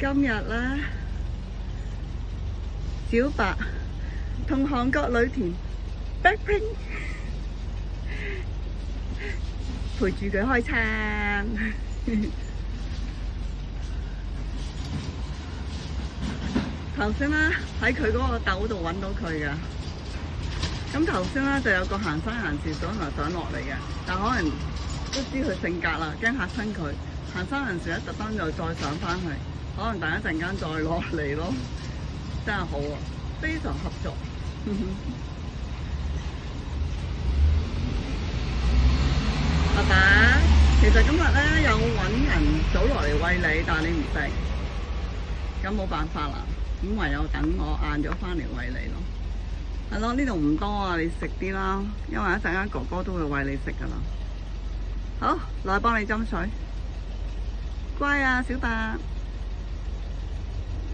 今日咧，小白同韓國女團 BLACKPINK 陪住佢開餐。頭先咧喺佢嗰個竇度揾到佢噶，咁頭先咧就有個行山人士想落嚟嘅，但可能都知佢性格啦，驚嚇親佢。行山人士咧特登又再上返去，可能等一陣間再落嚟咯。真係好啊，非常合作。爸爸，其實今日咧有揾人早落嚟餵你，但係你唔食，咁冇辦法啦，咁唯有等我晏咗返嚟餵你咯。係咯，呢度唔多啊，你食啲啦，因為一陣間哥哥都會餵你食噶啦。好，落去幫你斟水。乖啊，小白。